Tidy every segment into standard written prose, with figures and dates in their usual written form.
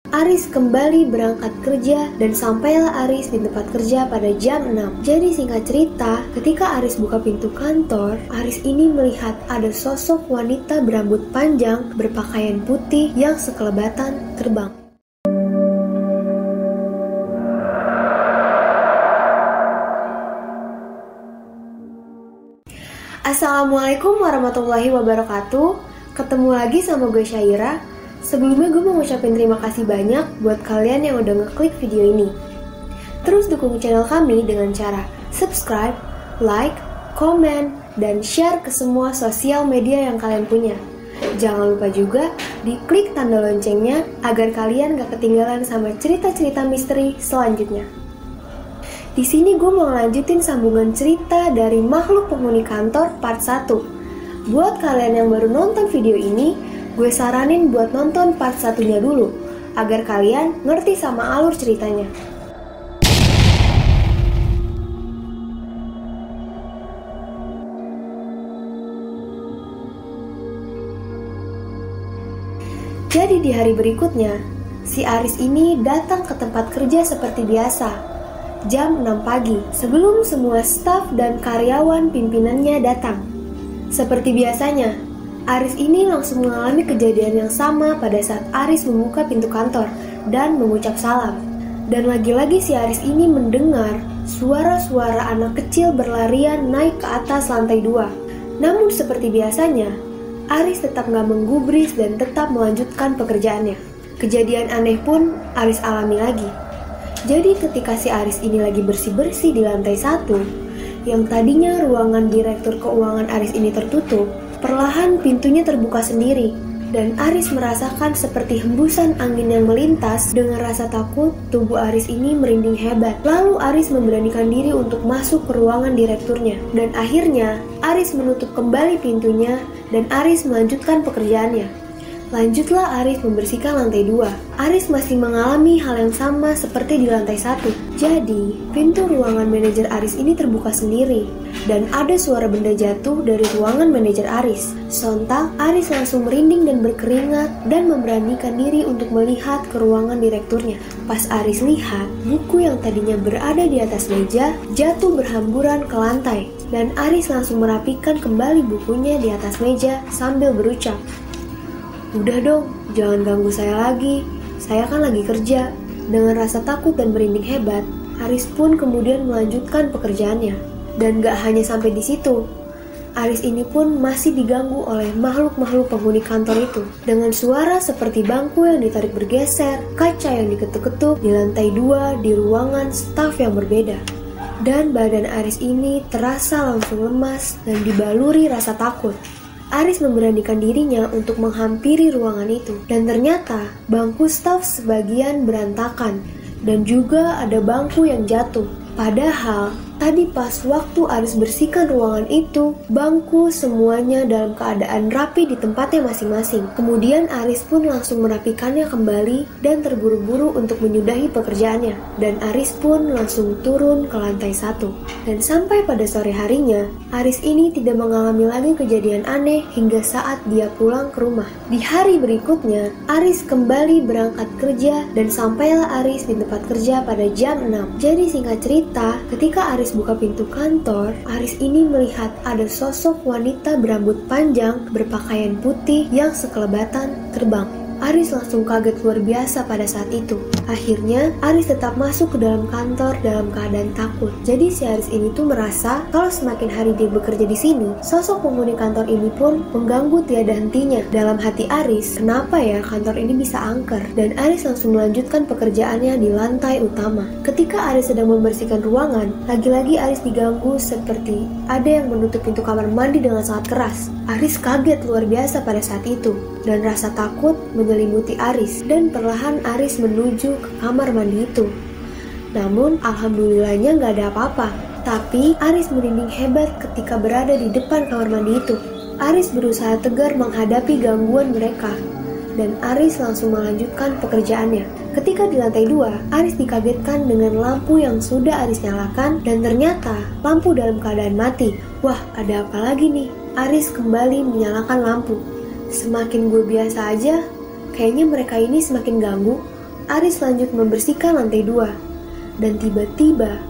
Aris kembali berangkat kerja dan sampailah Aris di tempat kerja pada jam 6. Jadi singkat cerita, ketika Aris buka pintu kantor, Aris ini melihat ada sosok wanita berambut panjang berpakaian putih yang sekelebatan terbang. Assalamualaikum warahmatullahi wabarakatuh. Ketemu lagi sama gue Syaira. Sebelumnya gue mau ngucapin terima kasih banyak buat kalian yang udah ngeklik video ini. Terus dukung channel kami dengan cara subscribe, like, komen, dan share ke semua sosial media yang kalian punya. Jangan lupa juga diklik tanda loncengnya agar kalian gak ketinggalan sama cerita-cerita misteri selanjutnya. Di sini gue mau lanjutin sambungan cerita dari Makhluk Penghuni Kantor part 1. Buat kalian yang baru nonton video ini, gue saranin buat nonton part 1-nya dulu, agar kalian ngerti sama alur ceritanya. Jadi di hari berikutnya, si Aris ini datang ke tempat kerja seperti biasa, jam 6 pagi, sebelum semua staf dan karyawan pimpinannya datang. Seperti biasanya, Aris ini langsung mengalami kejadian yang sama pada saat Aris membuka pintu kantor dan mengucap salam. Dan lagi-lagi si Aris ini mendengar suara-suara anak kecil berlarian naik ke atas lantai 2. Namun seperti biasanya, Aris tetap gak menggubris dan tetap melanjutkan pekerjaannya. Kejadian aneh pun Aris alami lagi. Jadi ketika si Aris ini lagi bersih-bersih di lantai 1, yang tadinya ruangan direktur keuangan Aris ini tertutup, perlahan pintunya terbuka sendiri, dan Aris merasakan seperti hembusan angin yang melintas. Dengan rasa takut, tubuh Aris ini merinding hebat. Lalu Aris memberanikan diri untuk masuk ke ruangan direkturnya. Dan akhirnya, Aris menutup kembali pintunya, dan Aris melanjutkan pekerjaannya. Lanjutlah Aris membersihkan lantai 2. Aris masih mengalami hal yang sama seperti di lantai 1. Jadi, pintu ruangan manajer Aris ini terbuka sendiri, dan ada suara benda jatuh dari ruangan manajer Aris. Sontak, Aris langsung merinding dan berkeringat dan memberanikan diri untuk melihat ke ruangan direkturnya. Pas Aris lihat, buku yang tadinya berada di atas meja jatuh berhamburan ke lantai, dan Aris langsung merapikan kembali bukunya di atas meja sambil berucap, "Udah dong, jangan ganggu saya lagi. Saya kan lagi kerja." Dengan rasa takut dan merinding hebat, Aris pun kemudian melanjutkan pekerjaannya. Dan gak hanya sampai di situ, Aris ini pun masih diganggu oleh makhluk-makhluk penghuni kantor itu. Dengan suara seperti bangku yang ditarik bergeser, kaca yang diketuk-ketuk di lantai 2 di ruangan staf yang berbeda. Dan badan Aris ini terasa langsung lemas dan dibaluri rasa takut. Aris memberanikan dirinya untuk menghampiri ruangan itu, dan ternyata bangku staf sebagian berantakan dan juga ada bangku yang jatuh. Padahal tadi pas waktu Aris bersihkan ruangan itu, bangku semuanya dalam keadaan rapi di tempatnya masing-masing. Kemudian Aris pun langsung merapikannya kembali dan terburu-buru untuk menyudahi pekerjaannya. Dan Aris pun langsung turun ke lantai 1. Dan sampai pada sore harinya, Aris ini tidak mengalami lagi kejadian aneh hingga saat dia pulang ke rumah. Di hari berikutnya, Aris kembali berangkat kerja dan sampailah Aris di tempat kerja pada jam 6. Jadi singkat cerita, ketika Aris buka pintu kantor, Aris ini melihat ada sosok wanita berambut panjang berpakaian putih yang sekelebatan terbang. Aris langsung kaget luar biasa pada saat itu. Akhirnya, Aris tetap masuk ke dalam kantor dalam keadaan takut. Jadi si Aris ini tuh merasa kalau semakin hari dia bekerja di sini, sosok penghuni kantor ini pun mengganggu tiada hentinya. Dalam hati Aris, kenapa ya kantor ini bisa angker? Dan Aris langsung melanjutkan pekerjaannya di lantai utama. Ketika Aris sedang membersihkan ruangan, lagi-lagi Aris diganggu seperti ada yang menutup pintu kamar mandi dengan sangat keras. Aris kaget luar biasa pada saat itu, dan rasa takut menyelimuti Aris, dan perlahan Aris menuju ke kamar mandi itu. Namun alhamdulillahnya gak ada apa-apa. Tapi Aris merinding hebat ketika berada di depan kamar mandi itu. Aris berusaha tegar menghadapi gangguan mereka, dan Aris langsung melanjutkan pekerjaannya. Ketika di lantai 2, Aris dikagetkan dengan lampu yang sudah Aris nyalakan, dan ternyata lampu dalam keadaan mati. Wah, ada apa lagi nih? Aris kembali menyalakan lampu. Semakin gue biasa aja, kayaknya mereka ini semakin ganggu. Aris lanjut membersihkan lantai 2. Dan tiba-tiba,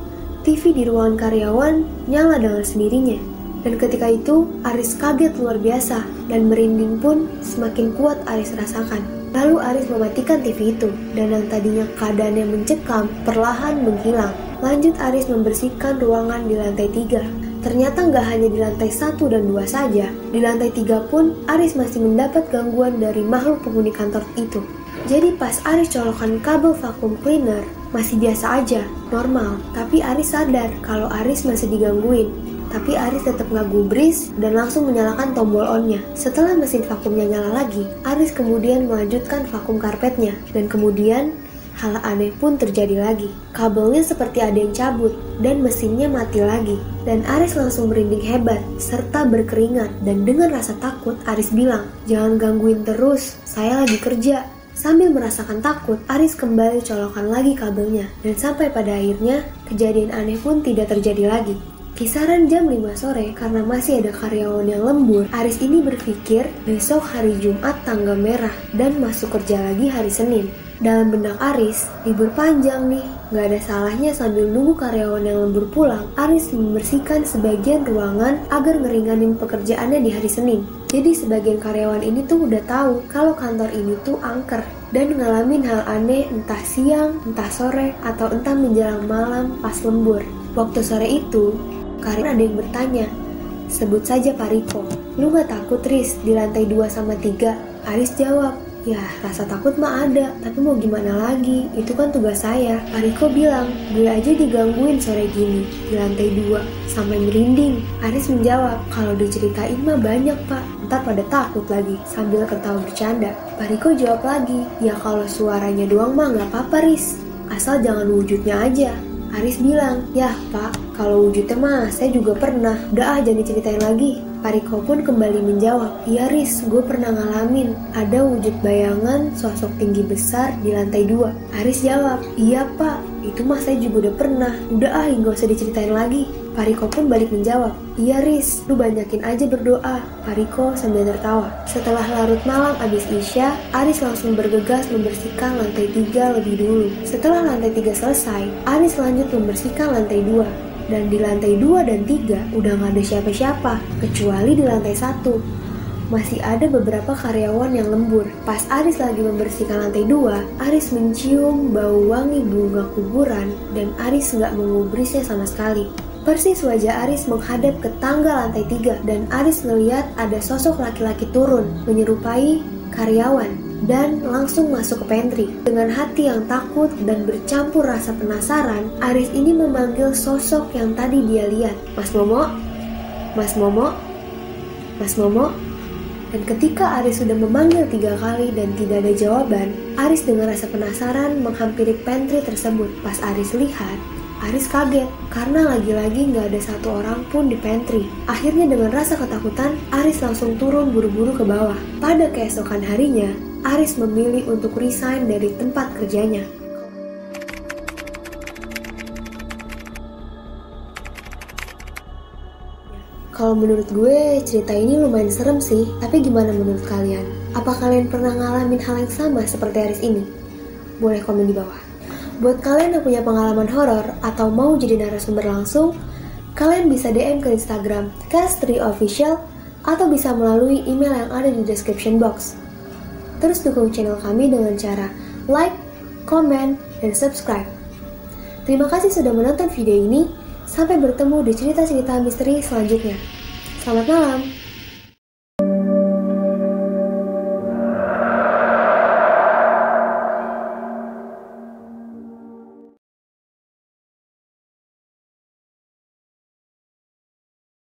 TV di ruangan karyawan nyala dengan sendirinya. Dan ketika itu, Aris kaget luar biasa dan merinding pun semakin kuat Aris rasakan. Lalu Aris mematikan TV itu dan yang tadinya keadaannya mencekam perlahan menghilang. Lanjut Aris membersihkan ruangan di lantai 3. Ternyata nggak hanya di lantai 1 dan 2 saja. Di lantai 3 pun Aris masih mendapat gangguan dari makhluk penghuni kantor itu. Jadi pas Aris colokan kabel vacuum cleaner, masih biasa aja, normal. Tapi Aris sadar kalau Aris masih digangguin. Tapi Aris tetap nggak gubris dan langsung menyalakan tombol on-nya. Setelah mesin vakumnya nyala lagi, Aris kemudian melanjutkan vakum karpetnya. Dan kemudian, hal aneh pun terjadi lagi. Kabelnya seperti ada yang cabut dan mesinnya mati lagi. Dan Aris langsung merinding hebat serta berkeringat. Dan dengan rasa takut, Aris bilang, "Jangan gangguin terus, saya lagi kerja." Sambil merasakan takut, Aris kembali colokan lagi kabelnya. Dan sampai pada akhirnya, kejadian aneh pun tidak terjadi lagi. Kisaran jam 5 sore karena masih ada karyawan yang lembur, Aris ini berpikir besok hari Jumat tanggal merah dan masuk kerja lagi hari Senin. Dalam benak Aris, libur panjang nih, gak ada salahnya sambil nunggu karyawan yang lembur pulang, Aris membersihkan sebagian ruangan agar ngeringanin pekerjaannya di hari Senin. Jadi sebagian karyawan ini tuh udah tahu kalau kantor ini tuh angker dan ngalamin hal aneh entah siang, entah sore, atau entah menjelang malam pas lembur. Waktu sore itu, karena ada yang bertanya, "Sebut saja Pak Riko, lu gak takut Riz di lantai 2 sama 3? Aris jawab, "Ya rasa takut mah ada, tapi mau gimana lagi, itu kan tugas saya." Pak Riko bilang, "Gue aja digangguin sore gini di lantai 2 sampai merinding." Aris menjawab, "Kalau diceritain mah banyak Pak, ntar pada takut lagi," sambil ketawa bercanda. Pak Riko jawab lagi, "Ya kalau suaranya doang mah gak apa-apa Riz, asal jangan wujudnya aja." Aris bilang, "Ya Pak, kalau wujudnya mah saya juga pernah. Udah jangan diceritain lagi." Pak Riko pun kembali menjawab, "Iya Riz, gue pernah ngalamin. Ada wujud bayangan sosok tinggi besar di lantai 2. Aris jawab, "Iya Pak, itu mah saya juga udah pernah. Udah gak usah diceritain lagi." Pak Riko pun balik menjawab, "Iya Riz, lu banyakin aja berdoa." Pak Riko sambil tertawa. Setelah larut malam abis Isya, Aris langsung bergegas membersihkan lantai 3 lebih dulu. Setelah lantai 3 selesai, Aris lanjut membersihkan lantai 2. Dan di lantai 2 dan 3 udah gak ada siapa-siapa, kecuali di lantai 1. Masih ada beberapa karyawan yang lembur. Pas Aris lagi membersihkan lantai 2, Aris mencium bau wangi bunga kuburan dan Aris gak mengubrisnya sama sekali. Persis wajah Aris menghadap ke tangga lantai 3 dan Aris melihat ada sosok laki-laki turun menyerupai karyawan dan langsung masuk ke pantry. Dengan hati yang takut dan bercampur rasa penasaran, Aris ini memanggil sosok yang tadi dia lihat. "Mas Momo, Mas Momo, Mas Momo." Dan ketika Aris sudah memanggil 3 kali dan tidak ada jawaban, Aris dengan rasa penasaran menghampiri pantry tersebut. Pas Aris lihat, Aris kaget karena lagi-lagi gak ada satu orang pun di pantry. Akhirnya dengan rasa ketakutan, Aris langsung turun buru-buru ke bawah. Pada keesokan harinya, Aris memilih untuk resign dari tempat kerjanya. Kalau menurut gue, cerita ini lumayan serem sih, tapi gimana menurut kalian? Apa kalian pernah ngalamin hal yang sama seperti Aris ini? Boleh komen di bawah. Buat kalian yang punya pengalaman horor atau mau jadi narasumber langsung, kalian bisa DM ke Instagram Cast3Official atau bisa melalui email yang ada di description box. Terus dukung channel kami dengan cara like, comment, dan subscribe. Terima kasih sudah menonton video ini. Sampai bertemu di cerita-cerita misteri selanjutnya. Selamat malam.